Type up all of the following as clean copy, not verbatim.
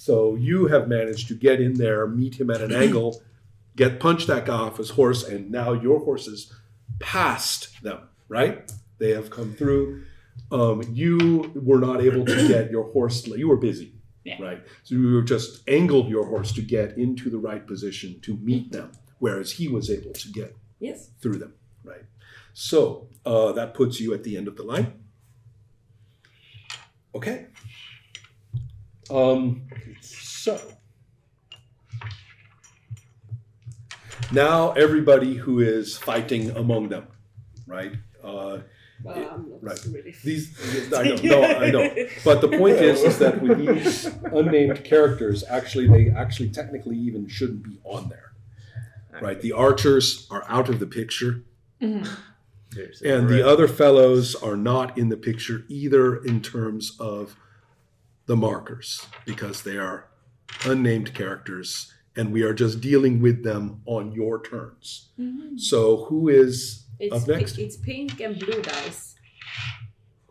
So you have managed to get in there, meet him at an angle, punch that guy off his horse, and now your horse is past them, right? They have come through. You were not able to get your horse. You were busy, right? So you just angled your horse to get into the right position to meet them, whereas he was able to get through them, right? So that puts you at the end of the line. Okay. So now everybody who is fighting among them, right? Well, I'm not really. I know. But the point is that with these unnamed characters, they technically even shouldn't be on there, right? The archers are out of the picture, and the other fellows are not in the picture either in terms of the markers, because they are unnamed characters, and we are just dealing with them on your turns. So who is up next? It's pink and blue dice.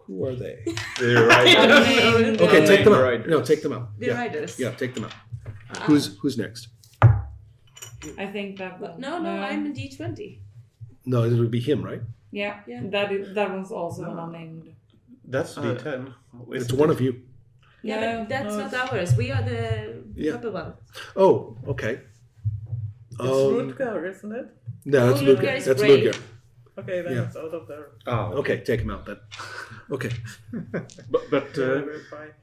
Who are they? The riders. Okay, take them out. No, take them out. The riders. Yeah, take them out. Who's next? I think that. No, I'm in D20. No, it would be him, right? Yeah. That was also an unnamed. That's D10. It's one of you. Yeah, but that's not ours. We are the purple one. Oh, okay. It's Rutger, isn't it? No, that's Ludger Ludger. is That's gray. Ludger. Okay, then it's out of there. Oh, Okay, take him out then. Okay, but We're fine.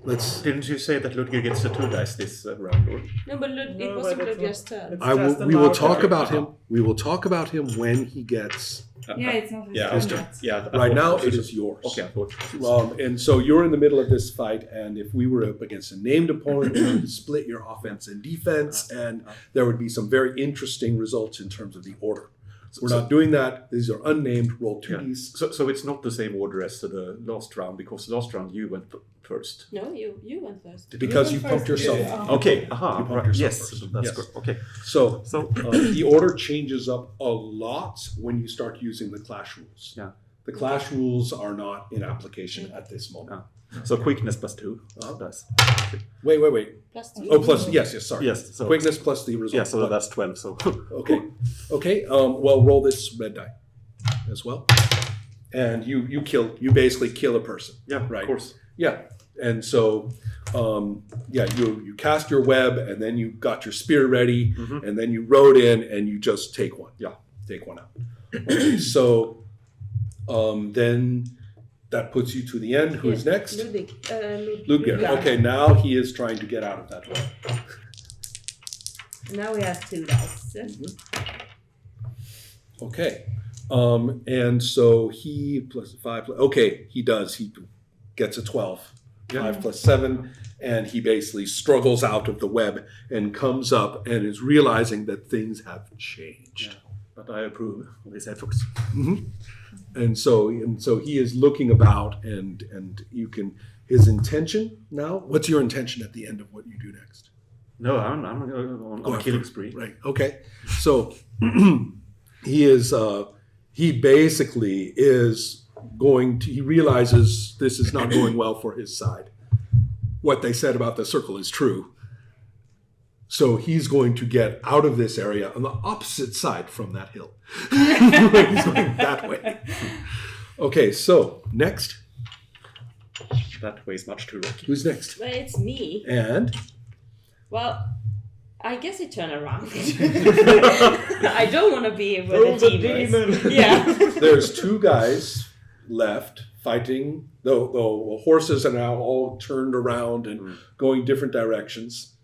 let's. didn't you say that Ludger gets the 2 dice this round? Or? No, but it wasn't but it's Ludger's turn. It's We will talk about him. We will talk about him when he gets. Yeah, it's not his Yeah, turn okay. yet. Yeah. I Right thought now, was it his- is yours. Okay, I thought it was his. And so you're in the middle of this fight, and if we were up against a named opponent, we would split your offense and defense, and there would be some very interesting results in terms of the order. We're not doing that. These are unnamed. Roll 2d. So it's not the same order as the last round, because last round you went first. No, you went first. Because you pumped yourself. Okay. You pumped yourself Yes, first. that's Yes. good. Okay. So So the order changes up a lot when you start using the clash rules. Yeah. The clash rules are not in application at this moment. so quickness plus 2 dice. Wait. Plus 2. Oh, plus yes, sorry. Yes. So Quickness plus the result. yeah. So that's 12. So Okay. Well, roll this red die as well, and you basically kill a person. yeah, Right. of course. Yeah, and so you cast your web, and then you got your spear ready, and then you rode in, and you just take one. Yeah, take one out. Okay, so then that puts you to the end. Who's next? Ludger. Okay, now he is trying to get out of that web. Now we have 2 dice. Okay. And so he plus 5. Okay, he does. He gets a 12. 5 plus 7. And he basically struggles out of the web and comes up and is realizing that things have changed. Yeah. But I approve of his efforts. And so he is looking about, and you can. His intention now. What's your intention at the end of what you do next? No, I'm on a killing spree. Right. Okay. So he is. He basically is going to. He realizes this is not going well for his side. What they said about the circle is true. So he's going to get out of this area on the opposite side from that hill. He's going that way. Okay. So next. That way is much too rocky. Who's next? Well, it's me. And Well, I guess I turn around. I don't want to be with the demons. Yeah. there's 2 guys left fighting. The horses are now all turned around and going different directions.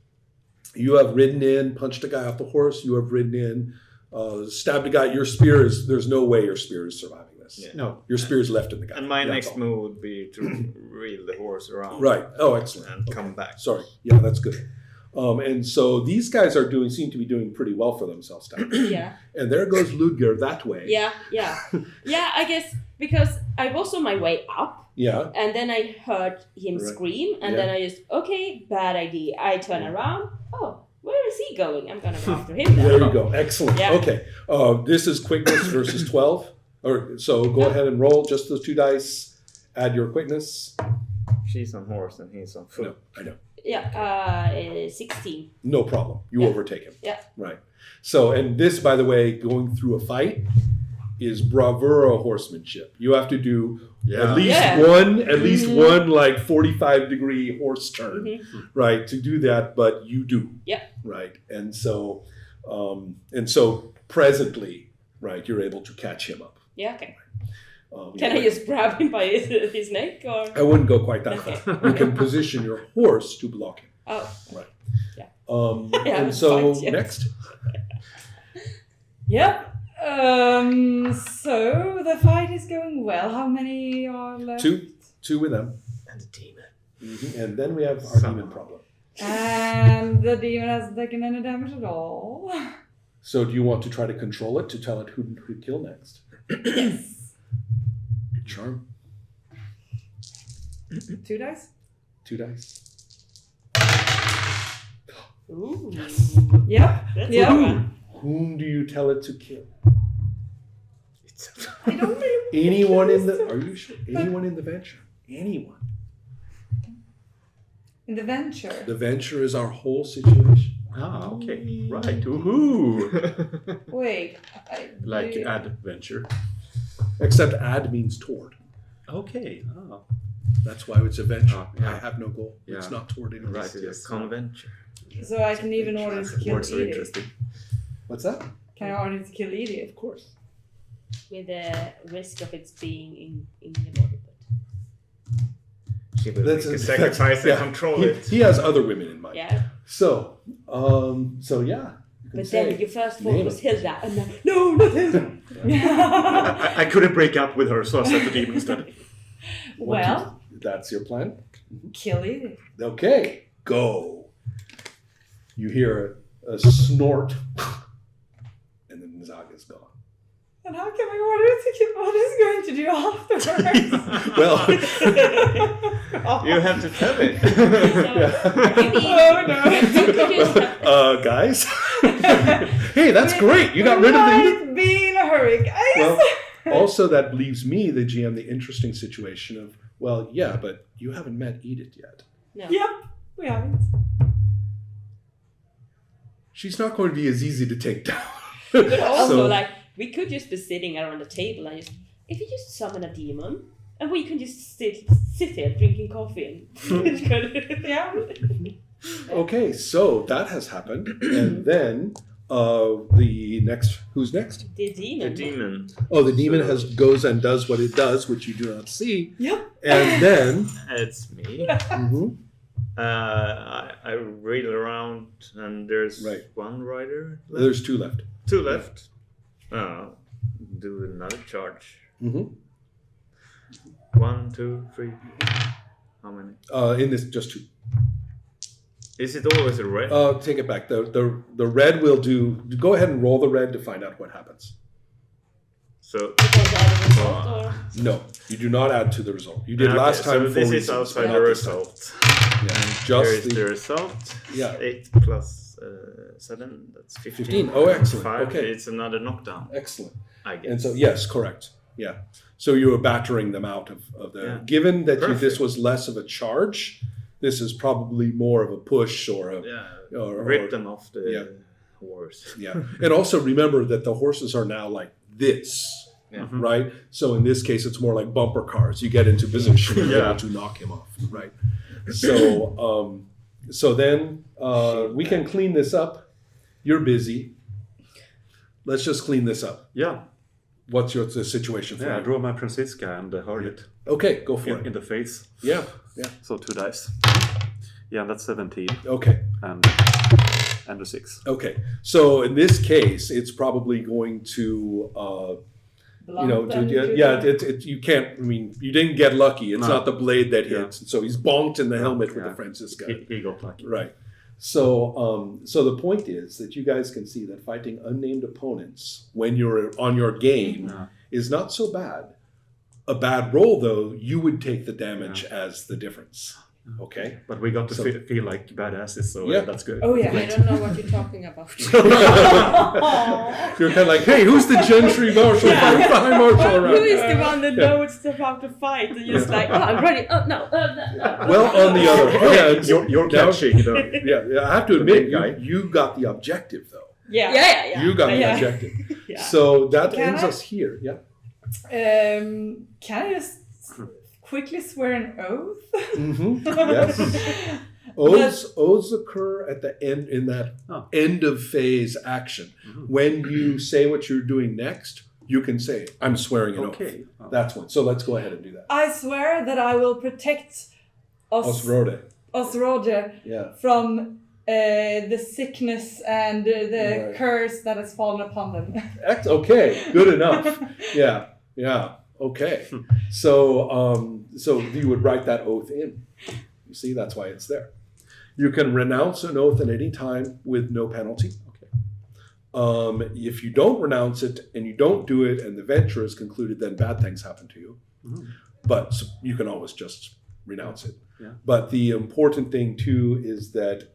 You have ridden in, punched a guy off the horse. You have ridden in, stabbed a guy. Your spear is. There's no way your spear is surviving this. Yeah. No. Your spear is left in the guy. And my That's next all. move would be to reel the horse around. Right. Oh, excellent. And come back. Sorry. Yeah, that's good. And so these guys seem to be doing pretty well for themselves down there. Yeah. And there goes Ludger that way. Yeah. I guess because I was on my way up, Yeah. and then I heard him Right. scream, and then I just, bad idea. I turn around. Oh, where is he going? I'm gonna go after him now. There you go. Excellent. Yeah. Okay. This is quickness versus 12. So go ahead and roll just those 2 dice. Add your quickness. She's on horse and he's on foot. No, I know. Yeah, 16. No problem. You Yeah. overtake him. Yeah. Right. So, and this, by the way, going through a fight is bravura horsemanship. You have to do at least one like 45-degree horse turn, right? To do that, but you do. Yeah. Right. And so presently, right, you're able to catch him up. Yeah, okay. Can I just grab him by his neck, or? I wouldn't go quite that Okay. far. You can position your horse to block him. Oh. Right. Yeah. And it's so fine, yes. next, Yep. So the fight is going well. How many are left? two with them. And the demon. And then we have our Some. demon problem. And the demon hasn't taken any damage at all. So do you want to try to control it to tell it who to kill next? Yes. Charm. 2 dice. 2 dice. Ooh. Yep. That's Yeah. a good one. Whom do you tell it to kill? It's I don't really. Anyone in the? Are you sure? Anyone in the venture? Anyone. In the venture. The venture is our whole situation. Ah, okay. Right. Woohoo! Wait. Like adventure. Except ad means toward. Okay. Ah. That's why it's a venture. Ah, yeah. I have no goal. It's Yeah. not toward anyone. Right. Yes. convention. So I can even order to kill Words are Edith. interesting. What's that? Can I order to kill Edith? Of course. With the risk of it being in the body. She will That's make a a- sacrifice yeah. and control He, it. he has other women in mind. Yeah. So yeah. You can But say, then your first thought name was it. Hilda, and then, no, not Hilda. I couldn't break up with her, so I set the demon instead. Well, That's your plan. kill Edith. Okay, go. You hear a snort, and then Zaga's gone. And how can I order to kill? What is going to do afterwards? Well, You have to tell it. Oh no. guys. Hey, that's great. You got rid of the. Might be in a hurry, guys. Well, also that leaves me, the GM, the interesting situation of, well, yeah, but you haven't met Edith yet. No. Yep, we haven't. She's not going to be as easy to take down. But also, So- like, we could just be sitting around the table and just, if you just summon a demon, and we can just sit here drinking coffee and Yeah. Okay, so that has happened, and then the next, who's next? the The demon. demon. Oh, the demon goes and does what it does, which you do not see, Yep. and then It's me. mhm, I reel around and there's Right. one rider left. there's 2 left. 2 left. Do another charge. Mm-hmm. 1, 2, 3. How many? In this, just 2. Is it always a red? Take it back. The red will do. Go ahead and roll the red to find out what happens. So Because I had a result, or? No, you do not add to the result. You did okay, last time. So this for is reasons, outside but the not this time. result. Yeah, Here just is the result. Yeah. 8 plus 7. That's 15. 15. Oh, excellent. 5. Okay. It's another knockdown. Excellent. I guess. And so, yes, correct. Yeah. So you were battering them out of the. Yeah. Given that this Perfect. was less of a charge, this is probably more of a push or a. Yeah. Or, Rip them off the yeah. horse. Yeah. And also remember that the horses are now like this. Yeah. Right. So in this case, it's more like bumper cars. You get into position and you're Yeah. able to knock him off. Right. So so then we can clean this up. You're busy. Let's just clean this up. Yeah. What's the situation for Yeah. I you? draw my Francisca and hurl it Okay, go for in it. the face. Yeah. Yeah. So 2 dice. Yeah, that's 17 Okay. and a 6. Okay. So in this case, it's probably going to you can't. I mean, you didn't get lucky. It's No. not the blade that Yeah. hits. So he's bonked in the helmet with Yeah. the Francisca. He got lucky. Right. So so the point is that you guys can see that fighting unnamed opponents when you're on your game Yeah. is not so bad. A bad roll, though, you would take the damage as the difference. Okay. But we got to So- feel like badasses, so Yeah. that's good. Oh yeah. I don't know what you're talking about. You're kind of like, hey, who's the gentry marshal? Yeah. High marshal Who around. is the one that knows about to fight and just like, oh, I'm ready. Oh no, no. Well, on the other hand, You're now- catching the yeah, I have to admit, big guy. you got the objective though. Yeah. You got the Yeah. objective. Yeah. So that Can ends I? us here. Yeah. Can I just quickly swear an oath? Mm-hmm. Yes. Oaths occur at the end in that Oh. end of phase action. Mhm. When you say what you're doing next, you can say, "I'm swearing an Okay. oath." That's one. So let's go ahead and do that. I swear that I will protect Osrode. Osroge Yeah. from the sickness and the Right. curse that has fallen upon them. Okay. Good enough. Yeah. Yeah. Okay. So you would write that oath in. You see, that's why it's there. You can renounce an oath at any time with no penalty. Okay. If you don't renounce it and you don't do it, and the venture is concluded, then bad things happen to you. Mhm. But you can always just renounce it. Yeah. But the important thing too is that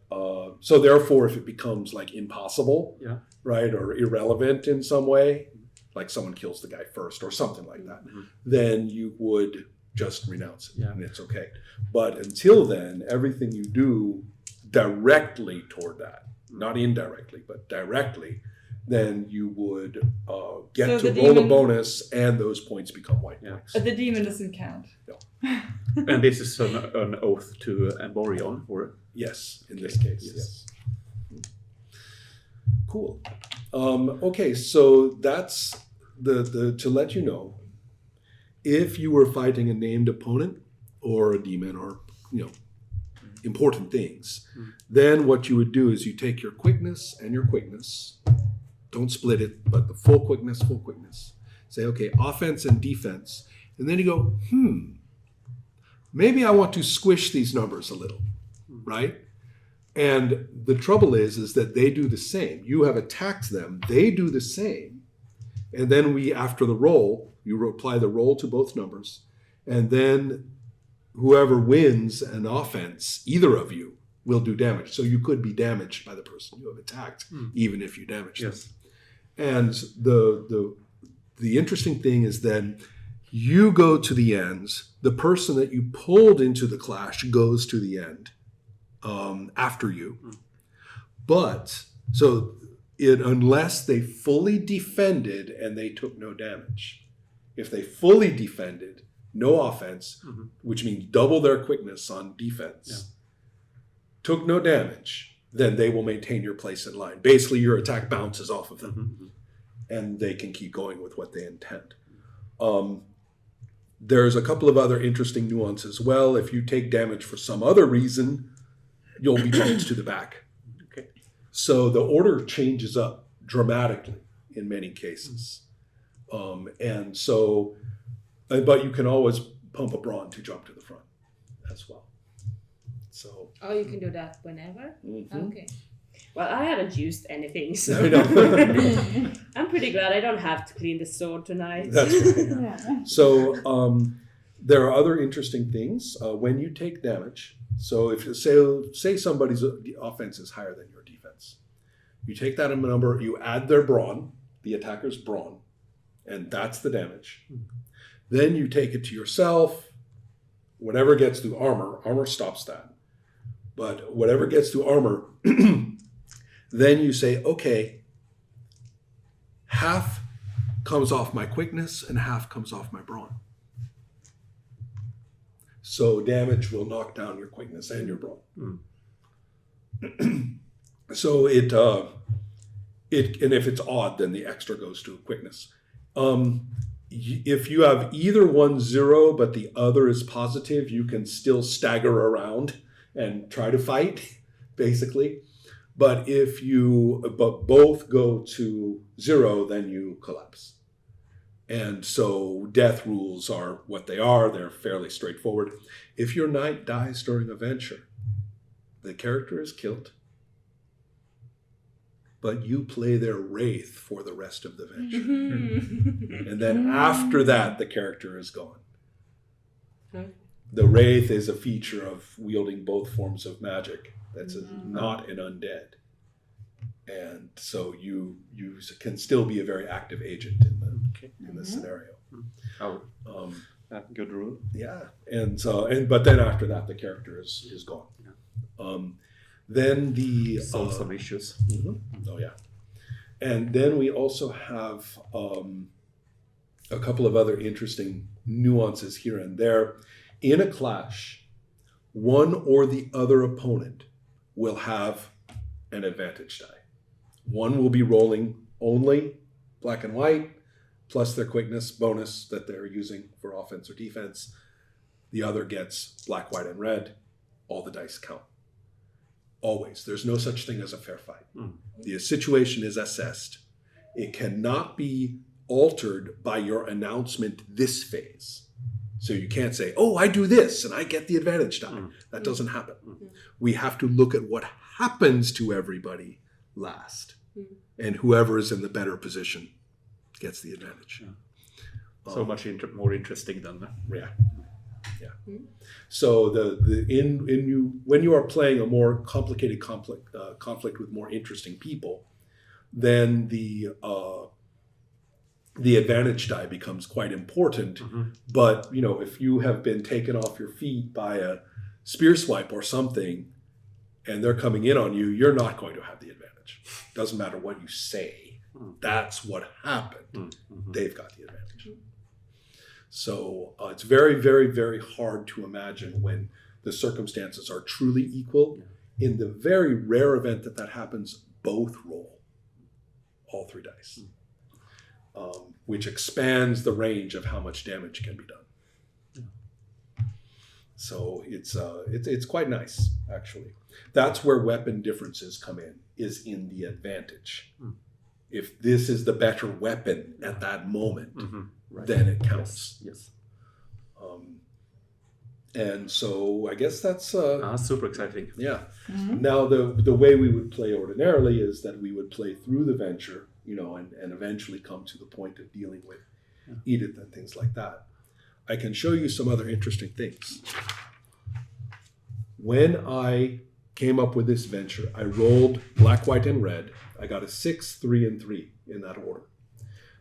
so therefore, if it becomes like impossible, Yeah. right, or irrelevant in some way, like someone kills the guy first or something like that, Mhm. then you would just renounce it, Yeah. and it's okay. But until then, everything you do directly toward that, not indirectly, but directly, then you would get So to the roll a demon- bonus, and those points become white Yeah. points. The demon doesn't count. And this is an oath to Emborion, or Yes, in this case, yes. Cool. Okay, so that's the to let you know, if you were fighting a named opponent or a demon or important things, then what you would do is you take your quickness and your quickness, don't split it, but the full quickness, say, okay, offense and defense, and then you go, maybe I want to squish these numbers a little, right? And the trouble is that they do the same. You have attacked them, they do the same, and then after the roll, you apply the roll to both numbers, and then whoever wins an offense, either of you, will do damage. So you could be damaged by the person you have attacked, even if you damage them. yes, And the interesting thing is then you go to the ends. The person that you pulled into the clash goes to the end after you. But so unless they fully defended and they took no damage, if they fully defended, no offense, which means double their quickness on defense, took no damage, then they will maintain your place in line. Basically, your attack bounces off of them, and they can keep going with what they intend. There's a couple of other interesting nuances. Well, if you take damage for some other reason, you'll be bumped to the back. Okay. So the order changes up dramatically in many cases. But you can always pump a brawn to jump to the front as well. So. Oh, you can do that whenever? Mhm. Okay. Well, I haven't used anything, so I know. I'm pretty glad I don't have to clean the sword tonight. That's right. Yeah. So there are other interesting things when you take damage. So if you say somebody's offense is higher than your defense, you take that number, you add their brawn, the attacker's brawn, and that's the damage. Then you take it to yourself. Whatever gets through armor stops that. But whatever gets through armor, then you say, okay, half comes off my quickness and half comes off my brawn. So damage will knock down your quickness and your brawn. So it and if it's odd, then the extra goes to quickness. If you have either one 0 but the other is positive, you can still stagger around and try to fight, basically. But if both go to 0, then you collapse. And so death rules are what they are. They're fairly straightforward. If your knight dies during a venture, the character is killed, but you play their wraith for the rest of the venture. And then after that, the character is gone. The Wraith is a feature of wielding both forms of magic. That's not an undead. And so you can still be a very active agent in the scenario. Oh, good rule. Yeah, but then after that, the character is gone. Then the Solve some issues. Oh yeah, and then we also have a couple of other interesting nuances here and there. In a clash, one or the other opponent will have an advantage die. One will be rolling only black and white, plus their quickness bonus that they're using for offense or defense. The other gets black, white, and red. All the dice count. Always. There's no such thing as a fair fight. The situation is assessed. It cannot be altered by your announcement this phase. So you can't say, oh, I do this and I get the advantage die. That doesn't happen. We have to look at what happens to everybody last. And whoever is in the better position gets the advantage. So much more interesting than that. Yeah. So when you are playing a more complicated conflict with more interesting people, then the advantage die becomes quite important. But if you have been taken off your feet by a spear swipe or something, and they're coming in on you, you're not going to have the advantage. Doesn't matter what you say. That's what happened. They've got the advantage. So it's very, very, very hard to imagine when the circumstances are truly equal. In the very rare event that happens, both roll all 3 dice, which expands the range of how much damage can be done. So it's quite nice, actually. That's where weapon differences come in, is in the advantage. If this is the better weapon at that moment, then it counts. Yes. And so I guess that's super exciting. Yeah. Now the way we would play ordinarily is that we would play through the venture, and eventually come to the point of dealing with Edith and things like that. I can show you some other interesting things. When I came up with this venture, I rolled black, white, and red. I got a 6, 3, and 3 in that order.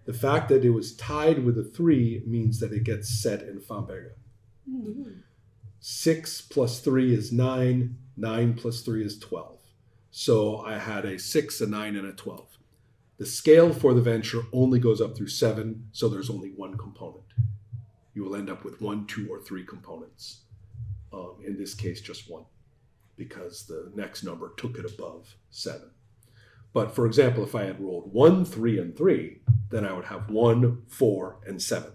The fact that it was tied with a 3 means that it gets set in Famberger. 6 plus 3 is 9. 9 plus 3 is 12. So I had a 6, a 9, and a 12. The scale for the venture only goes up through 7, so there's only one component. You will end up with 1, 2, or 3 components. In this case, just 1, because the next number took it above 7. But for example, if I had rolled 1, 3, and 3, then I would have 1, 4, and 7.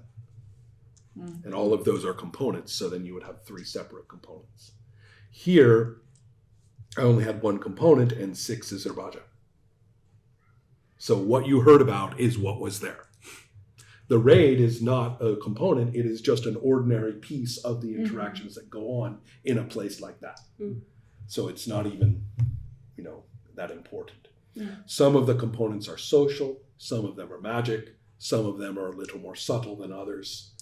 And all of those are components, so then you would have 3 separate components. Here, I only had 1 component, and 6 is a Raja. So what you heard about is what was there. The raid is not a component, it is just an ordinary piece of the interactions that go on in a place like that. So it's not even, that important. Some of the components are social, some of them are magic, some of them are a little more subtle than others.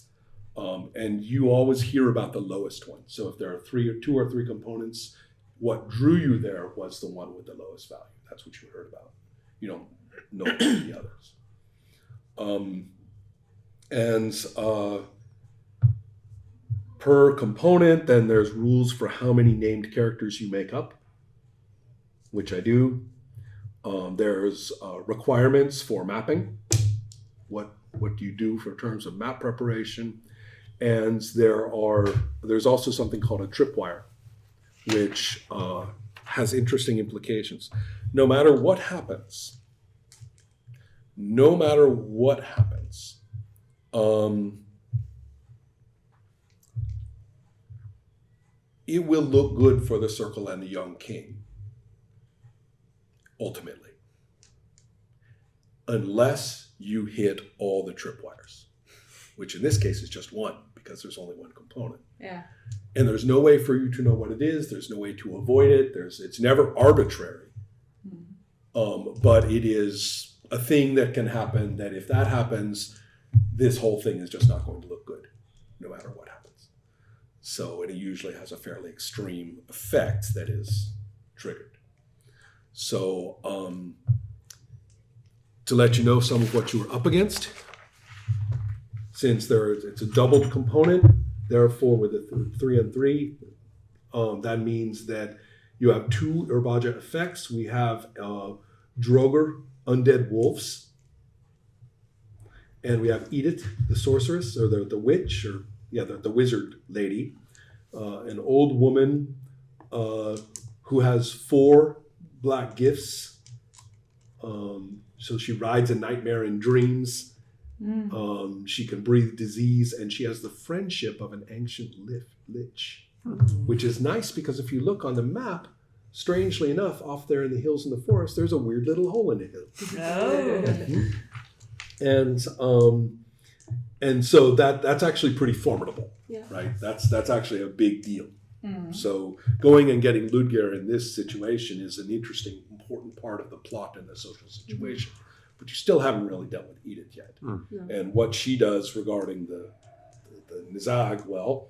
And you always hear about the lowest one. So if there are 2 or 3 components, what drew you there was the one with the lowest value. That's what you heard about. You don't know about the others. Per component, then there's rules for how many named characters you make up, which I do. There's requirements for mapping. What do you do for terms of map preparation? And there's also something called a tripwire, which has interesting implications. No matter what happens, it will look good for the Circle and the Young King, ultimately, unless you hit all the tripwires, which in this case is just 1, because there's only 1 component. Yeah. And there's no way for you to know what it is. There's no way to avoid it. It's never arbitrary. But it is a thing that can happen, that if that happens, this whole thing is just not going to look good, no matter what happens. So, and it usually has a fairly extreme effect that is triggered. So, to let you know some of what you were up against, since it's a doubled component, therefore with a 3 and 3, that means that you have 2 Urbaja effects. We have Droger, Undead Wolves, and we have Edith, the sorceress, or the witch, or the wizard lady, an old woman who has 4 black gifts. So she rides a nightmare in dreams. She can breathe disease, and she has the friendship of an ancient lich, which is nice because if you look on the map, strangely enough, off there in the hills and the forest, there's a weird little hole in the hill. And so that's actually pretty formidable, right? That's actually a big deal. So going and getting Ludger in this situation is an interesting, important part of the plot and the social situation. But you still haven't really dealt with Edith yet. And what she does regarding the Nizag, well,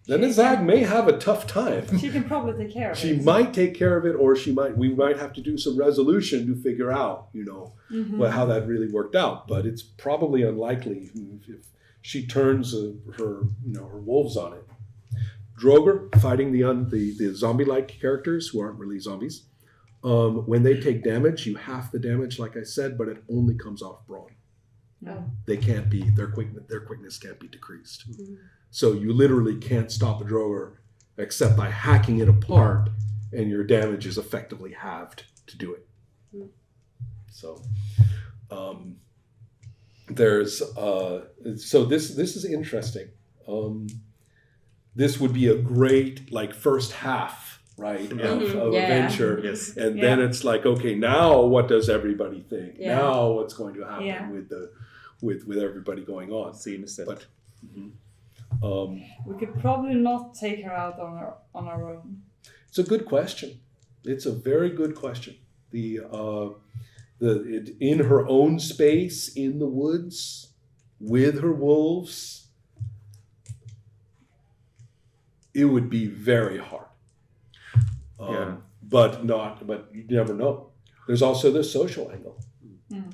the Nizag may have a tough time. She can probably take care of it. She might take care of it, or we might have to do some resolution to figure out, how that really worked out. But it's probably unlikely if she turns her wolves on it. Droger fighting the zombie-like characters who aren't really zombies. When they take damage, you half the damage, like I said, but it only comes off brawn. They can't be their quickness can't be decreased. So you literally can't stop a Droger except by hacking it apart, and your damage is effectively halved to do it. So there's so this is interesting. This would be a great first half, right, of adventure. Yes. And then it's like, okay, now what does everybody think? Now what's going to happen with everybody going on? But we could probably not take her out on our own. it's a good question. It's a very good question. In her own space in the woods with her wolves, it would be very hard. But you never know. There's also the social angle,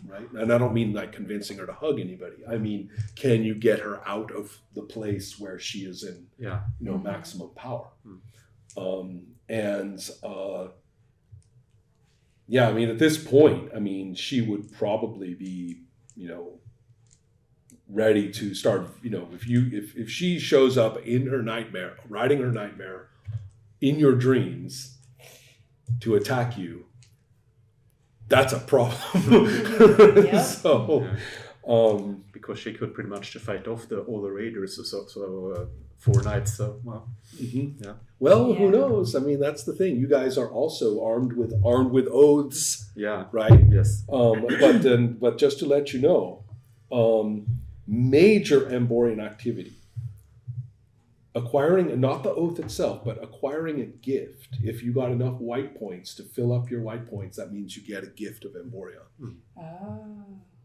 right? And I don't mean convincing her to hug anybody. I mean, can you get her out of the place where she is in, maximum power? I mean, at this point, she would probably be, ready to start, if she shows up in her nightmare, riding her nightmare in your dreams to attack you, that's a problem. So, because she could pretty much fight off all the raiders, so 4 nights. So Well, who knows? I mean, that's the thing. You guys are also armed with oaths. Yeah. Right. Yes. But just to let you know, major Emborian activity. Acquiring, not the oath itself, but acquiring a gift. If you got enough white points to fill up your white points, that means you get a gift of Emborion.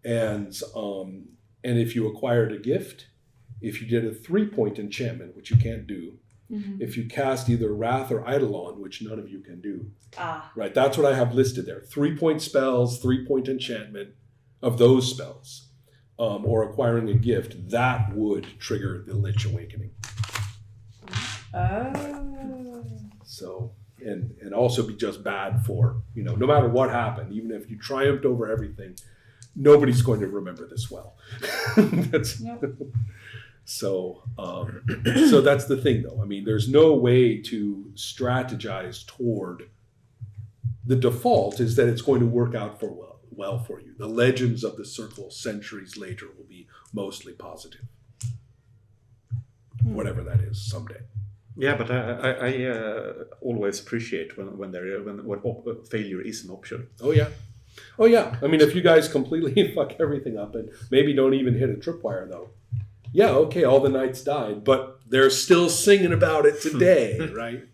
And if you acquired a gift, if you did a 3-point enchantment, which you can't do, if you cast either Wrath or Eidolon, which none of you can do, right? That's what I have listed there. 3-point spells, 3-point enchantment of those spells, or acquiring a gift, that would trigger the Lich Awakening. So, and also be just bad for, no matter what happened, even if you triumphed over everything, nobody's going to remember this well. So that's the thing, though. I mean, there's no way to strategize toward the default is that it's going to work out well for you. The legends of the circle centuries later will be mostly positive, whatever that is someday. Yeah, but I always appreciate when failure is an option. Oh yeah. I mean, if you guys completely fuck everything up and maybe don't even hit a tripwire, though. Yeah, okay, all the knights died, but they're still singing about it today, right?